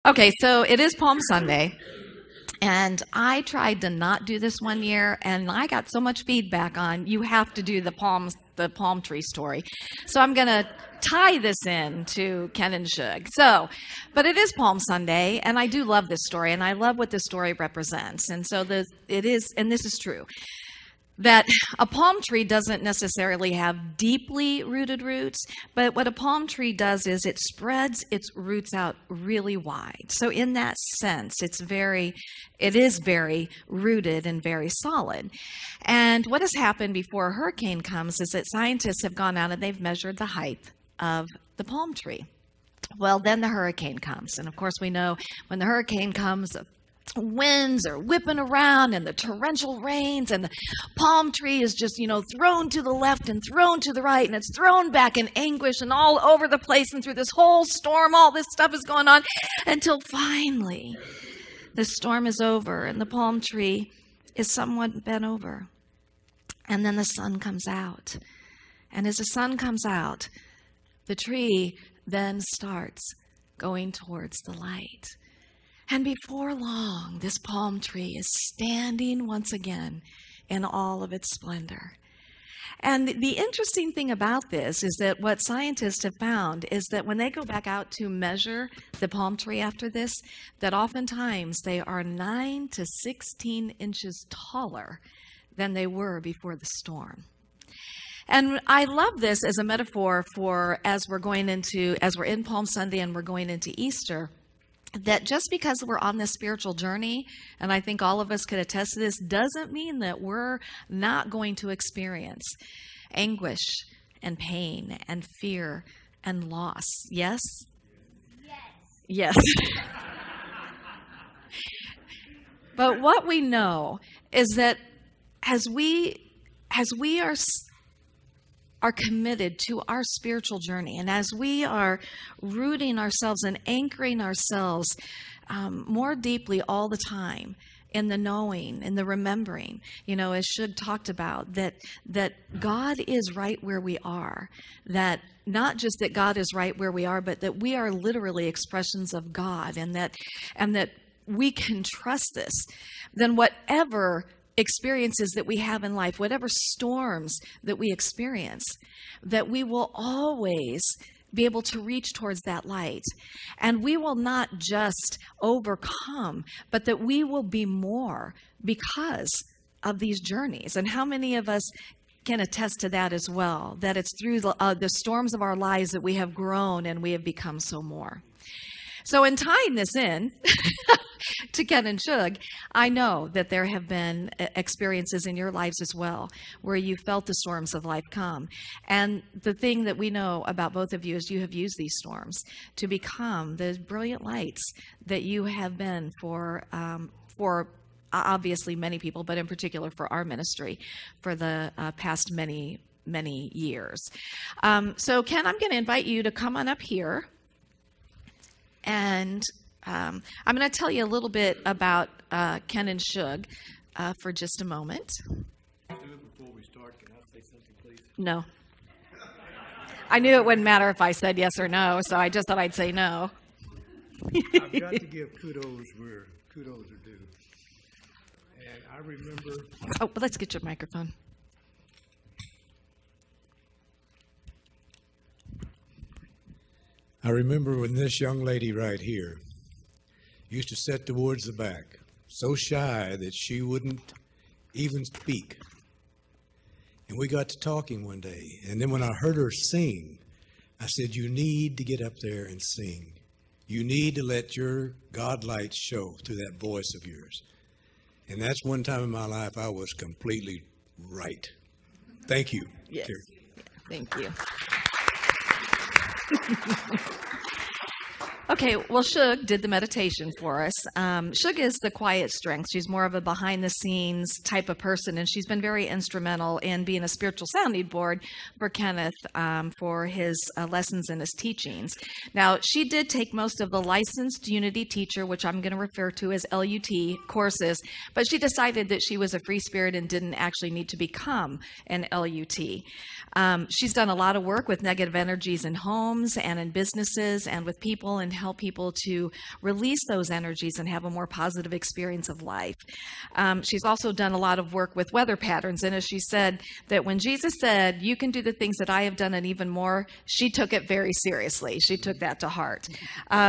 Okay, so it is Palm Sunday, and I tried to not do this one year, and I got so much feedback on you have to do the palm tree story. So I'm going to tie this in to Ken and Shug. But it is Palm Sunday, and I do love this story, and I love what this story represents. And so it is, and this is true, that a palm tree doesn't necessarily have deeply rooted roots, but what a palm tree does is it spreads its roots out really wide. So in that sense, it is very rooted and very solid. And what has happened before a hurricane comes is that scientists have gone out and they've measured the height of the palm tree. Well, then the hurricane comes. And of course, we know when the hurricane comes, winds are whipping around and the torrential rains and the palm tree is just, thrown to the left and thrown to the right, and it's thrown back in anguish and all over the place, and through this whole storm, all this stuff is going on until finally the storm is over and the palm tree is somewhat bent over. And then the sun comes out. And as the sun comes out, the tree then starts going towards the light. And before long, this palm tree is standing once again in all of its splendor. And the interesting thing about this is that what scientists have found is that when they go back out to measure the palm tree after this, that oftentimes they are 9 to 16 inches taller than they were before the storm. And I love this as a metaphor for as we're in Palm Sunday and we're going into Easter, that just because we're on this spiritual journey, and I think all of us could attest to this, doesn't mean that we're not going to experience anguish and pain and fear and loss. Yes? Yes. But what we know is that as we are committed to our spiritual journey, and as we are rooting ourselves and anchoring ourselves more deeply all the time in the knowing, in the remembering, as Shug talked about, that God is right where we are, that not just that God is right where we are, but that we are literally expressions of God, and that we can trust this, then whatever experiences that we have in life, whatever storms that we experience, that we will always be able to reach towards that light. And we will not just overcome, but that we will be more because of these journeys. And how many of us can attest to that as well, that it's through the storms of our lives that we have grown and we have become so more. So in tying this in to Ken and Shug, I know that there have been experiences in your lives as well where you felt the storms of life come. And the thing that we know about both of you is you have used these storms to become the brilliant lights that you have been for obviously many people, but in particular for our ministry for the past many years. So Ken, I'm going to invite you to come on up here. And I'm going to tell you a little bit about Ken and Shug for just a moment. Before we start, can I say something, please? No. I knew it wouldn't matter if I said yes or no, so I just thought I'd say no. I've got to give kudos where kudos are due. And I remember... Oh, but let's get your microphone. I remember when this young lady right here used to sit towards the back, so shy that she wouldn't even speak. And we got to talking one day. And then when I heard her sing, I said, you need to get up there and sing. You need to let your God light show through that voice of yours. And that's one time in my life I was completely right. Thank you. Yes. Thank you. Okay, well, Shug did the meditation for us. Shug is the quiet strength. She's more of a behind-the-scenes type of person, and she's been very instrumental in being a spiritual sounding board for Kenneth for his lessons and his teachings. Now, she did take most of the licensed Unity teacher, which I'm going to refer to as L.U.T. courses, but she decided that she was a free spirit and didn't actually need to become an L.U.T. She's done a lot of work with negative energies in homes and in businesses and with people and help people to release those energies and have a more positive experience of life. She's also done a lot of work with weather patterns. And as she said, that when Jesus said, "You can do the things that I have done and even more," she took it very seriously. She took that to heart.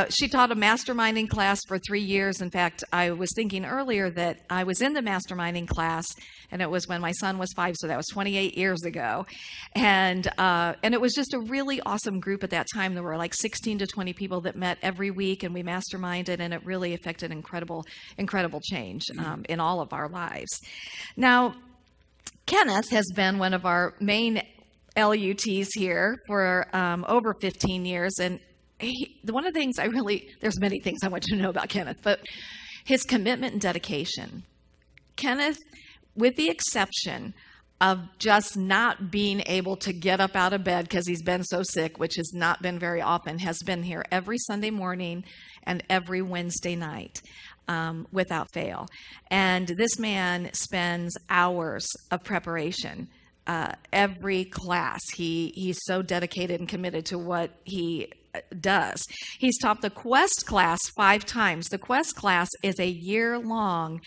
She taught a masterminding class for 3 years. In fact, I was thinking earlier that I was in the masterminding class, and it was when my son was 5, so that was 28 years ago. And it was just a really awesome group at that time. There were like 16 to 20 people that met every week, and we masterminded, and it really affected incredible change in all of our lives. Now, Kenneth has been one of our main L.U.Ts here for over 15 years, and one of the things there's many things I want you to know about Kenneth, but his commitment and dedication. Kenneth, with the exception of just not being able to get up out of bed because he's been so sick, which has not been very often, has been here every Sunday morning and every Wednesday night without fail. And this man spends hours of preparation. Every class, he's so dedicated and committed to what he does. He's taught the Quest class 5 times. The Quest class is a year-long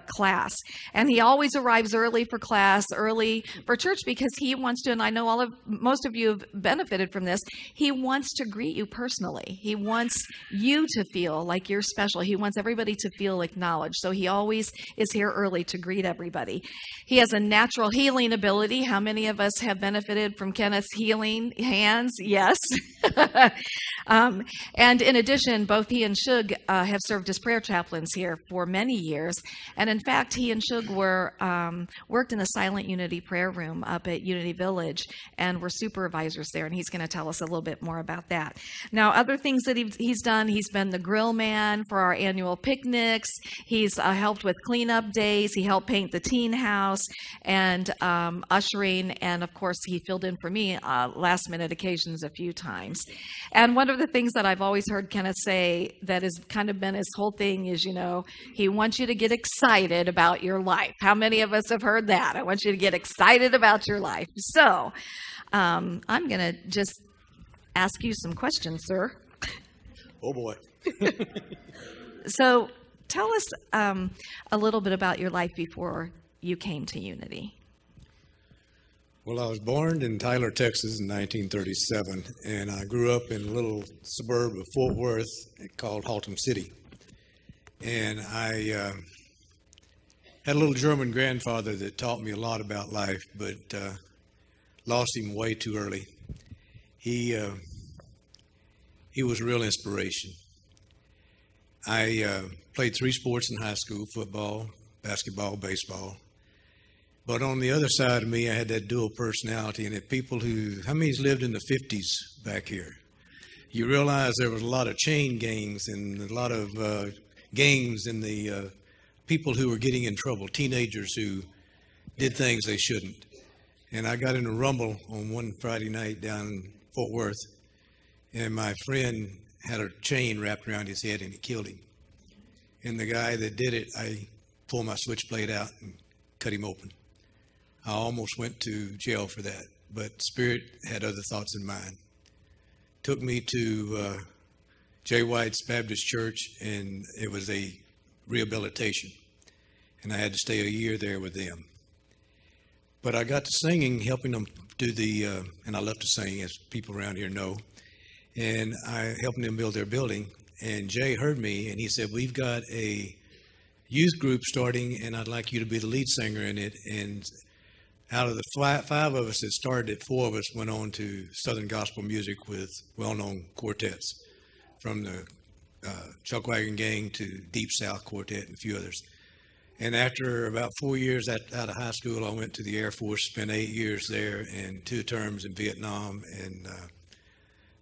class, and he always arrives early for class, early for church, because he wants to, and I know most of you have benefited from this, he wants to greet you personally. He wants you to feel like you're special. He wants everybody to feel acknowledged. So he always is here early to greet everybody. He has a natural healing ability. How many of us have benefited from Kenneth's healing hands? Yes. And in addition, both he and Shug have served as prayer chaplains here for many years. And in fact, he and Shug worked in the Silent Unity prayer room up at Unity Village and were supervisors there. And he's going to tell us a little bit more about that. Now, other things that he's done, he's been the grill man for our annual picnics. He's helped with cleanup days. He helped paint the teen house and ushering. And of course, he filled in for me last minute occasions a few times. And one of the things that I've always heard Kenneth say that has kind of been his whole thing is, he wants you to get excited about your life. How many of us have heard that? I want you to get excited about your life. So I'm going to just ask you some questions, sir. Oh, boy. So tell us a little bit about your life before you came to Unity. Well, I was born in Tyler, Texas in 1937, and I grew up in a little suburb of Fort Worth called Haltom City. And I had a little German grandfather that taught me a lot about life, but lost him way too early. He was a real inspiration. I played 3 sports in high school: football, basketball, baseball. But on the other side of me, I had that dual personality. And how many's lived in the 50s back here? You realize there was a lot of chain gangs and a lot of gangs and the people who were getting in trouble, teenagers who did things they shouldn't. And I got in a rumble on one Friday night down in Fort Worth, and my friend had a chain wrapped around his head and it killed him. And the guy that did it, I pulled my switchblade out and cut him open. I almost went to jail for that, but Spirit had other thoughts in mind. Took me to J. White's Baptist Church, and it was a rehabilitation. And I had to stay a year there with them. But I got to singing, helping them do and I love to sing, as people around here know, and I helping them build their building. And Jay heard me, and he said, "We've got a youth group starting, and I'd like you to be the lead singer in it." And out of the 5 of us that started it, 4 of us went on to Southern gospel music with well-known quartets, from the Chuckwagon Gang to Deep South Quartet and a few others. And after about 4 years out of high school, I went to the Air Force, spent 8 years there and 2 terms in Vietnam, and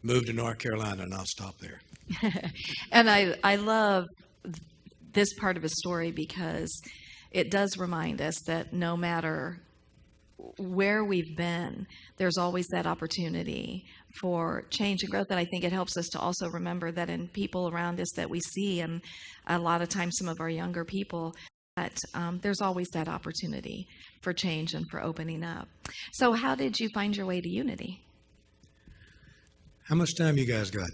moved to North Carolina, and I'll stop there. And I love this part of his story because it does remind us that no matter where we've been, there's always that opportunity for change and growth. And I think it helps us to also remember that in people around us that we see, and a lot of times some of our younger people, that there's always that opportunity for change and for opening up. So how did you find your way to Unity? How much time you guys got?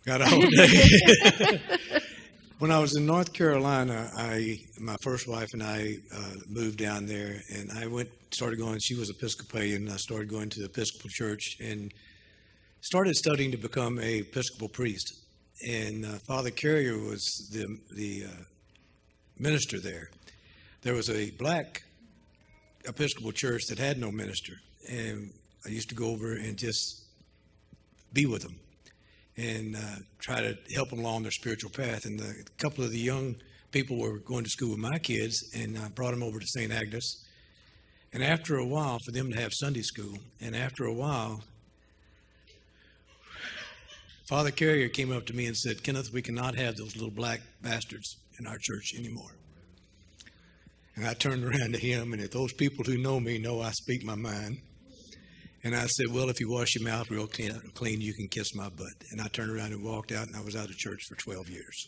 Got a whole day. When I was in North Carolina, my first wife and I moved down there, and I started going. She was Episcopalian. I started going to the Episcopal Church and started studying to become a Episcopal priest. And Father Carrier was the minister there. There was a black Episcopal church that had no minister, and I used to go over and just be with them and try to help them along their spiritual path. And a couple of the young people were going to school with my kids, and I brought them over to St. Agnes. And after a while, for them to have Sunday school, and after a while, Father Carrier came up to me and said, "Kenneth, we cannot have those little black bastards in our church anymore." And I turned around to him, and if those people who know me know I speak my mind, and I said, "Well, if you wash your mouth real clean, you can kiss my butt." And I turned around and walked out, and I was out of church for 12 years.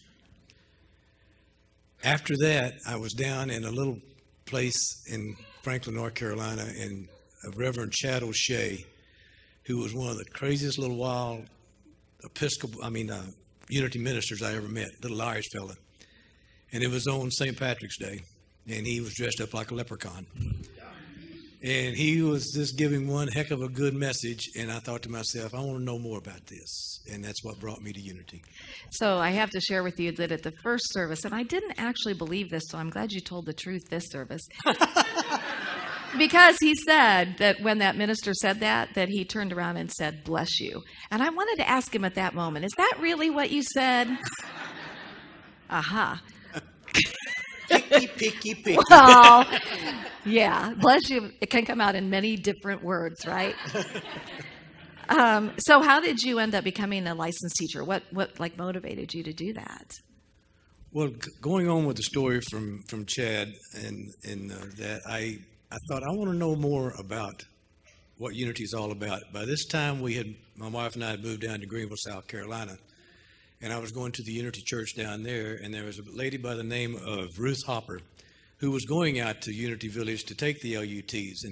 After that, I was down in a little place in Franklin, North Carolina, and Reverend Chad O'Shea, who was one of the craziest little wild Unity ministers I ever met, little Irish fella. And it was on St. Patrick's Day, and he was dressed up like a leprechaun. And he was just giving one heck of a good message, and I thought to myself, I want to know more about this, and that's what brought me to Unity. So I have to share with you that at the first service, and I didn't actually believe this, so I'm glad you told the truth this service. Because he said that when that minister said that he turned around and said, "Bless you." And I wanted to ask him at that moment, is that really what you said? Aha. Picky. Well, yeah, bless you. It can come out in many different words, right? So how did you end up becoming a licensed teacher? What motivated you to do that? Well, going on with the story from Chad and that I thought I want to know more about what Unity is all about. By this time, my wife and I had moved down to Greenville, South Carolina, and I was going to the Unity Church down there, and there was a lady by the name of Ruth Hopper who was going out to Unity Village to take the L.U.Ts,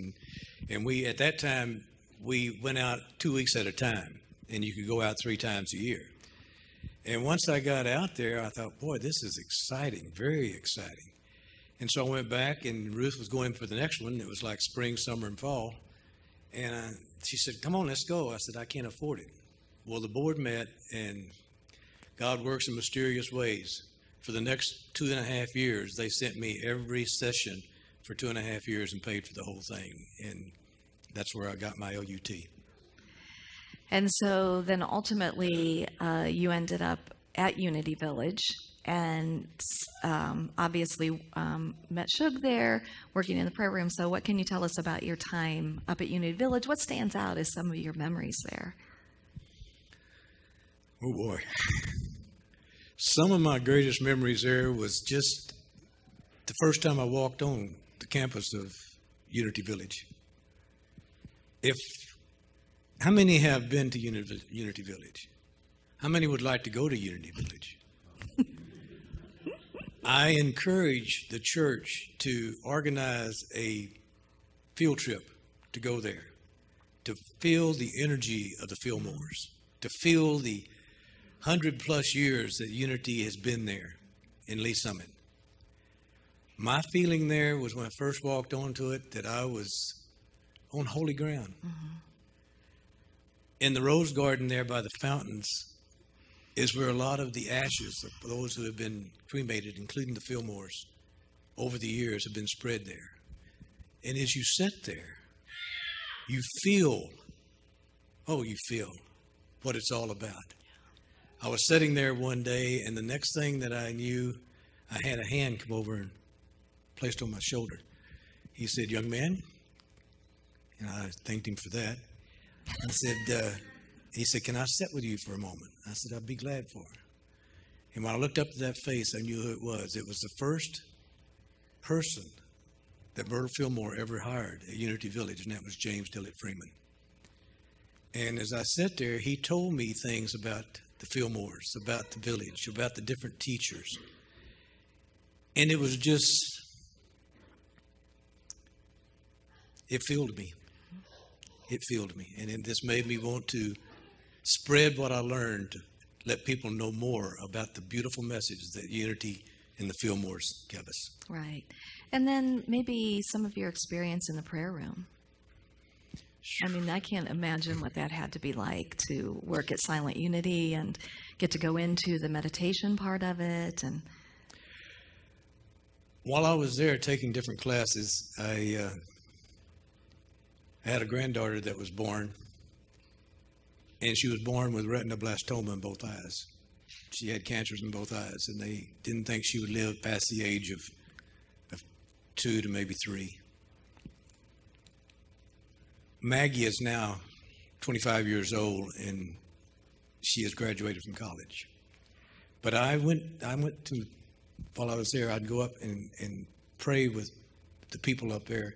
and we at that time we went out 2 weeks at a time, and you could go out 3 times a year. And once I got out there, I thought, boy, this is exciting, very exciting. And so I went back, and Ruth was going for the next one. It was like spring, summer, and fall. And she said, "Come on, let's go." I said, "I can't afford it." Well, the board met, and God works in mysterious ways. For the next 2.5 years, they sent me every session for 2.5 years and paid for the whole thing. And that's where I got my L.U.T. And so then ultimately you ended up at Unity Village and obviously met Shug there, working in the prayer room. So what can you tell us about your time up at Unity Village? What stands out as some of your memories there? Oh, boy. Some of my greatest memories there was just the first time I walked on the campus of Unity Village. How many have been to Unity Village? How many would like to go to Unity Village? I encourage the church to organize a field trip to go there, to feel the energy of the Fillmores, to feel the 100+ years that Unity has been there in Lee Summit. My feeling there was when I first walked onto it that I was on holy ground. Mm-hmm. In the rose garden there by the fountains is where a lot of the ashes of those who have been cremated, including the Fillmores, over the years have been spread there. And as you sit there, you feel what it's all about. I was sitting there one day, and the next thing that I knew, I had a hand come over and placed on my shoulder. He said, "Young man," and I thanked him for that. He said, "Can I sit with you for a moment?" I said, "I'd be glad for it." And when I looked up at that face, I knew who it was. It was the first person that Bertil Fillmore ever hired at Unity Village, and that was James Dillett Freeman. And as I sat there, he told me things about the Fillmores, about the village, about the different teachers. And it was just, it filled me. It filled me. And it just made me want to spread what I learned let people know more about the beautiful message that Unity and the Fillmores give us. Right. And then maybe some of your experience in the prayer room. I mean, I can't imagine what that had to be like to work at Silent Unity and get to go into the meditation part of it. And while I was there taking different classes, I had a granddaughter that was born, and she was born with retinoblastoma in both eyes. She had cancers in both eyes, and they didn't think she would live past the age of 2 to maybe 3. Maggie is now 25 years old, and she has graduated from college. But I went to, while I was there, I'd go up and pray with the people up there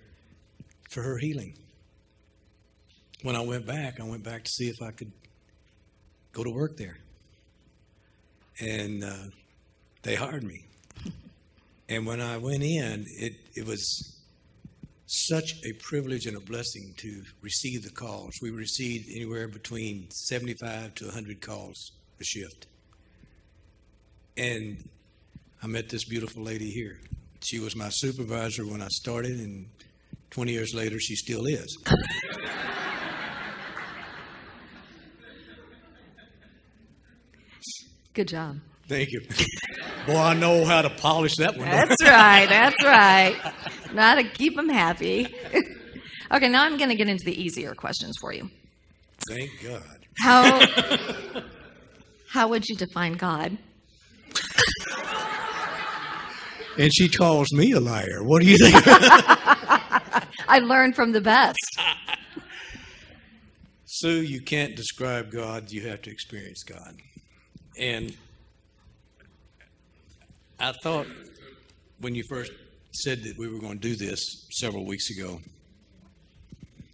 for her healing. When I went back to see if I could go to work there. And they hired me. And when I went in, it was such a privilege and a blessing to receive the calls. We received anywhere between 75 to 100 calls a shift. And I met this beautiful lady here. She was my supervisor when I started, and 20 years later, she still is. good job. Thank you. Boy, I know how to polish that one. That's right. That's right. Now to keep them happy. Okay, now I'm going to get into the easier questions for you. Thank God. How would you define God? And she calls me a liar. What do you think? I learned from the best. Sue, you can't describe God. You have to experience God. And I thought when you first said that we were going to do this several weeks ago,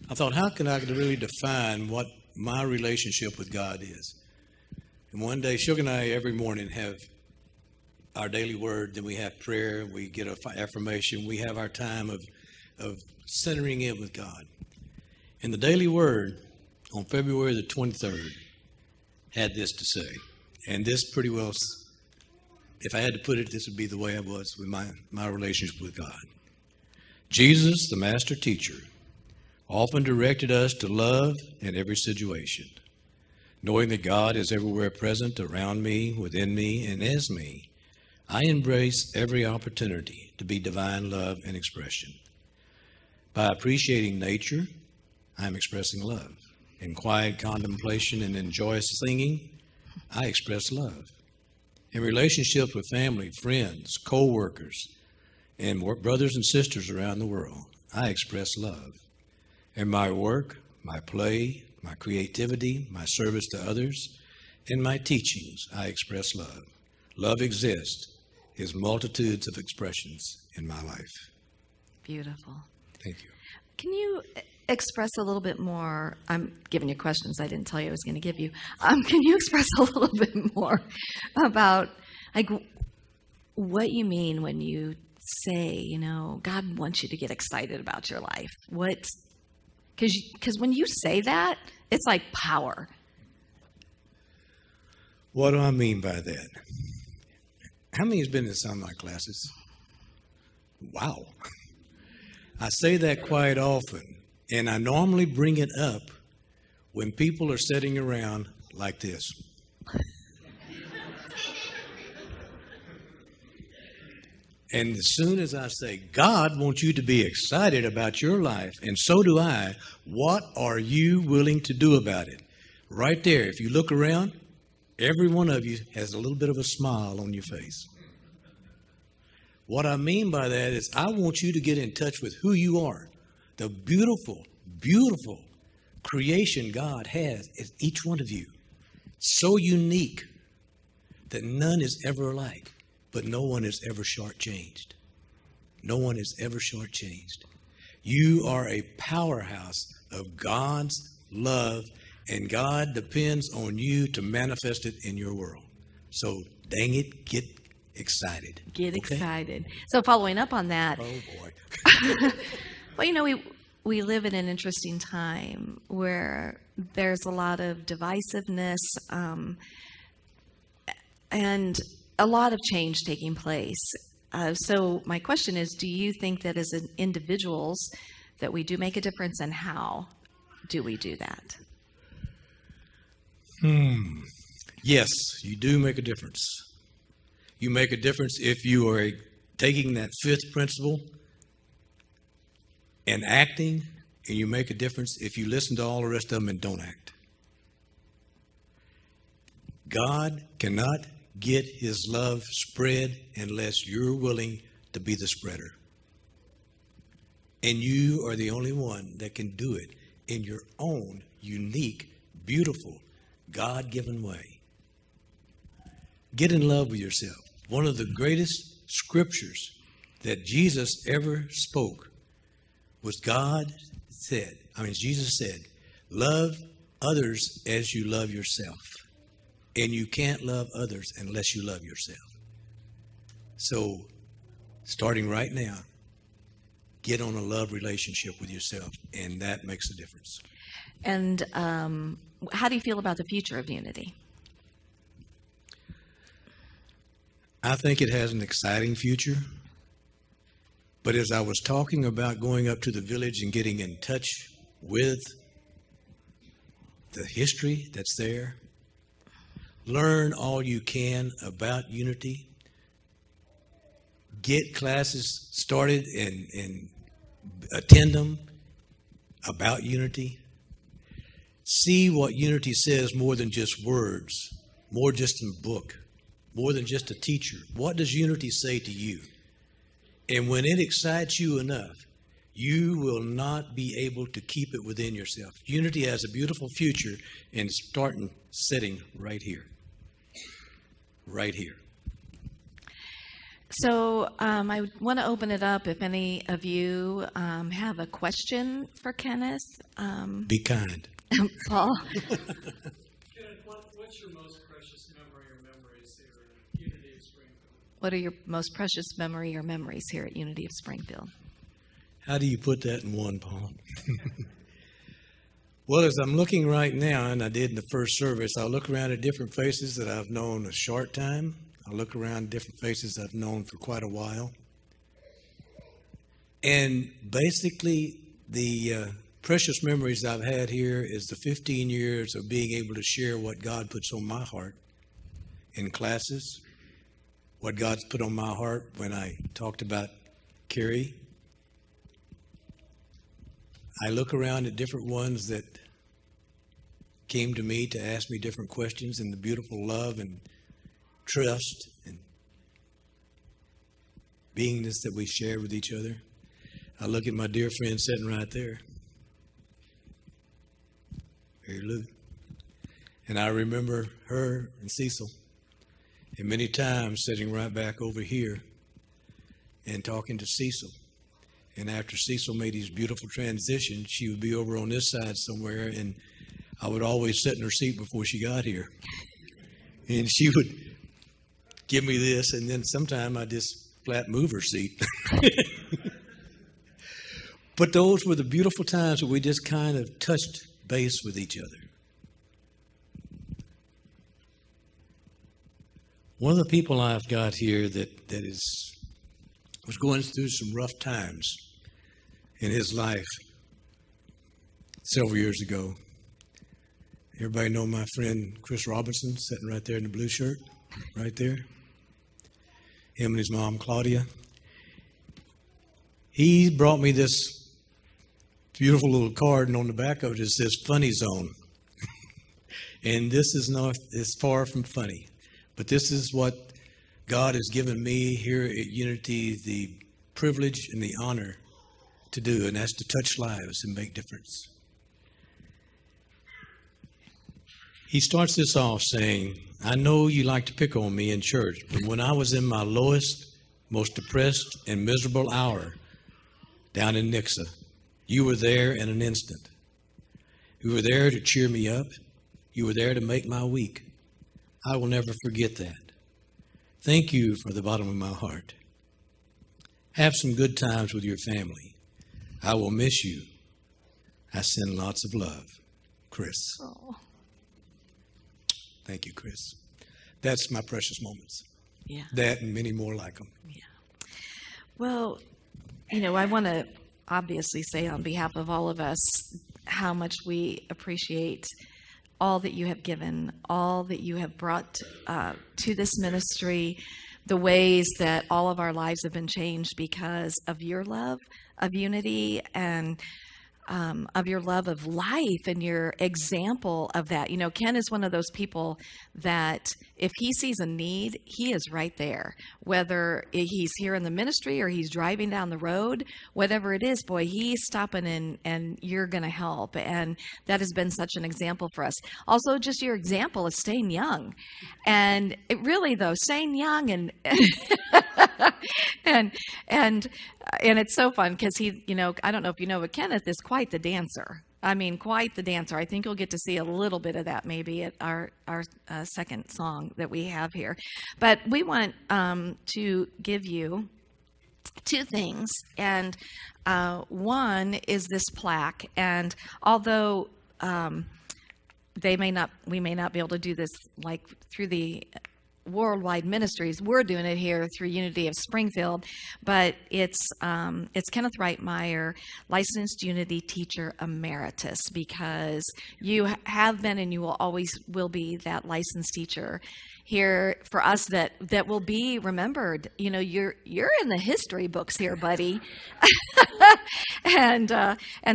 I thought, how can I really define what my relationship with God is? And one day, Sugar and I every morning have our daily word, then we have prayer, we get an affirmation, we have our time of centering in with God. And the daily word on February the 23rd had this to say, and this pretty well, if I had to put it, this would be the way I was with my relationship with God. Jesus, the master teacher, often directed us to love in every situation. Knowing that God is everywhere present around me, within me, and as me, I embrace every opportunity to be divine love and expression. By appreciating nature, I am expressing love. In quiet contemplation and in joyous singing, I express love. In relationships with family, friends, co-workers, and brothers and sisters around the world, I express love. In my work, my play, my creativity, my service to others, and my teachings, I express love. Love exists as multitudes of expressions in my life. Beautiful. Thank you. Can you express a little bit more? I'm giving you questions I didn't tell you I was going to give you. Can you express a little bit more about like what you mean when you say, you know, God wants you to get excited about your life? Because when you say that, it's like power. What do I mean by that? How many has been in some of my classes? Wow. I say that quite often, and I normally bring it up when people are sitting around like this. And as soon as I say, God wants you to be excited about your life, and so do I, what are you willing to do about it? Right there, if you look around, every one of you has a little bit of a smile on your face. What I mean by that is I want you to get in touch with who you are, the beautiful, beautiful creation God has in each one of you. So unique that none is ever alike. But no one is ever shortchanged. No one is ever shortchanged. You are a powerhouse of God's love, and God depends on you to manifest it in your world. So, dang it, get excited. Get excited. So, following up on that. Oh, boy. Well, you know, we live in an interesting time where there's a lot of divisiveness. and a lot of change taking place. So my question is, do you think that as individuals that we do make a difference, and how do we do that? Yes, you do make a difference. You make a difference if you are taking that fifth principle and acting, and you make a difference if you listen to all the rest of them and don't act. God cannot get his love spread unless you're willing to be the spreader. And you are the only one that can do it in your own unique, beautiful, God-given way. Get in love with yourself. One of the greatest scriptures that Jesus ever spoke was Jesus said, love others as you love yourself. And you can't love others unless you love yourself. So, starting right now, get on a love relationship with yourself, and that makes a difference. And how do you feel about the future of Unity? I think it has an exciting future. But as I was talking about going up to the village and getting in touch with the history that's there, learn all you can about Unity. Get classes started and attend them about Unity. See what Unity says more than just words, more just in a book, more than just a teacher. What does Unity say to you? And when it excites you enough, you will not be able to keep it within yourself. Unity has a beautiful future, and it's sitting right here. Right here. So I want to open it up if any of you have a question for Kenneth. Be kind. Paul? Kenneth, what's your most precious memory or memories here at Unity of Springfield? What are your most precious memory or memories here at Unity of Springfield? How do you put that in one, Paul? Well, as I'm looking right now, and I did in the first service, I look around at different faces that I've known a short time. I look around at different faces I've known for quite a while. And basically, the precious memories I've had here is the 15 years of being able to share what God puts on my heart in classes, what God's put on my heart when I talked about Carrie. I look around at different ones that came to me to ask me different questions, and the beautiful love and trust and beingness that we shared with each other. I look at my dear friend sitting right there, L.U.T. And I remember her and Cecil, and many times sitting right back over here and talking to Cecil. And after Cecil made his beautiful transition, she would be over on this side somewhere, and I would always sit in her seat before she got here. And she would give me this, and then sometime I just flat move her seat. But those were the beautiful times where we just kind of touched base with each other. One of the people I've got here that was going through some rough times in his life several years ago. Everybody know my friend Chris Robinson, sitting right there in the blue shirt, right there. Him and his mom, Claudia. He brought me this beautiful little card, and on the back of it says Funny Zone. And this is it's far from funny. But this is what God has given me here at Unity the privilege and the honor to do, and that's to touch lives and make difference. He starts this off saying, I know you like to pick on me in church, but when I was in my lowest, most depressed and miserable hour down in Nixa, you were there in an instant. You were there to cheer me up. You were there to make my week. I will never forget that. Thank you from the bottom of my heart. Have some good times with your family. I will miss you. I send lots of love. Chris. Oh. Thank you, Chris. That's my precious moments. Yeah. That and many more like them. Well, I want to obviously say on behalf of all of us how much we appreciate all that you have given, all that you have brought to this ministry, the ways that all of our lives have been changed because of your love of unity and of your love of life and your example of that. Ken is one of those people that if he sees a need, he is right there. Whether he's here in the ministry or he's driving down the road, whatever it is, boy, he's stopping in and you're going to help. And that has been such an example for us. Also, just your example of staying young. And it really, though, staying young and and it's so fun because he, I don't know if you know, but Kenneth is quite the dancer. I mean, quite the dancer. I think you'll get to see a little bit of that maybe at our second song that we have here. But we want to give you two things, and one is this plaque. And although we may not be able to do this like through the worldwide ministries, we're doing it here through Unity of Springfield, but it's Kenneth Reitmeier, licensed Unity teacher emeritus, because you have been and you will always will be that licensed teacher here for us that will be remembered. You're in the history books here, buddy. and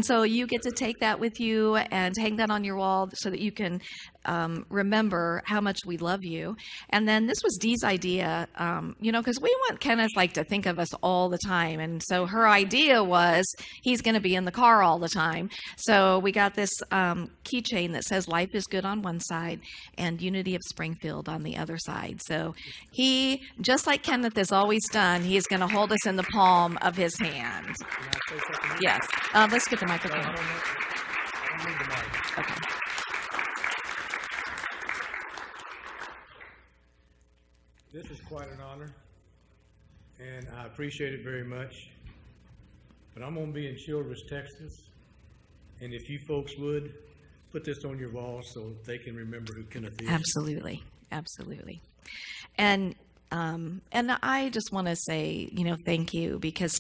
so you get to take that with you and hang that on your wall so that you can remember how much we love you. And then this was Dee's idea, because we want Kenneth to think of us all the time. And so her idea was he's going to be in the car all the time. So we got this keychain that says life is good on one side and Unity of Springfield on the other side. So he, just like Kenneth has always done, he is going to hold us in the palm of his hand. Yes. Let's get the microphone. Okay. This is quite an honor, and I appreciate it very much. But I'm going to be in Childress, Texas, and if you folks would, put this on your wall so they can remember who Kenneth is. Absolutely. Absolutely. And I just want to say, thank you, because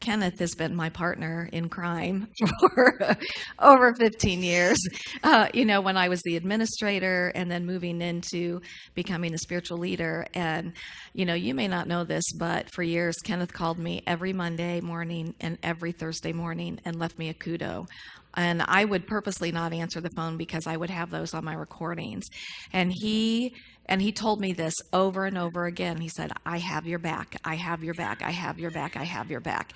Kenneth has been my partner in crime for over 15 years. When I was the administrator and then moving into becoming a spiritual leader. And, you may not know this, but for years, Kenneth called me every Monday morning and every Thursday morning and left me a kudo. And I would purposely not answer the phone because I would have those on my recordings. And he told me this over and over again. He said, I have your back. I have your back. I have your back. I have your back.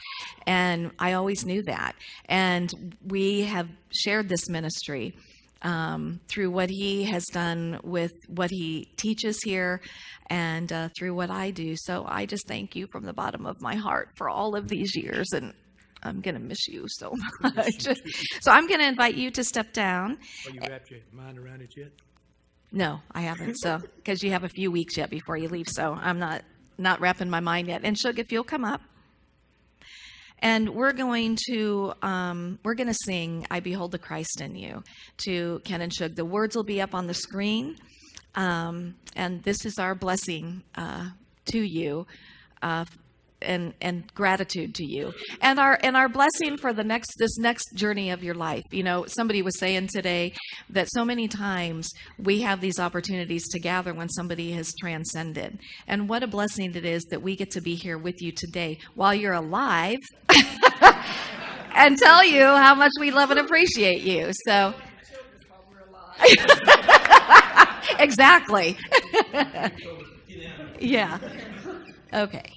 And I always knew that. And we have shared this ministry through what he has done with what he teaches here and through what I do. So I just thank you from the bottom of my heart for all of these years. And I'm going to miss you so much. So I'm going to invite you to step down. Are you wrapped your mind around it yet? No, I haven't. So, because you have a few weeks yet before you leave, so I'm not wrapping my mind yet. And Shug, if you'll come up, and we're going to sing "I Behold the Christ in You" to Ken and Shug. The words will be up on the screen, and this is our blessing to you. And gratitude to you, and our blessing for this next journey of your life. Somebody was saying today that so many times we have these opportunities to gather when somebody has transcended, and what a blessing it is that we get to be here with you today while you're alive, and tell you how much we love and appreciate you. So, exactly. Yeah. Okay.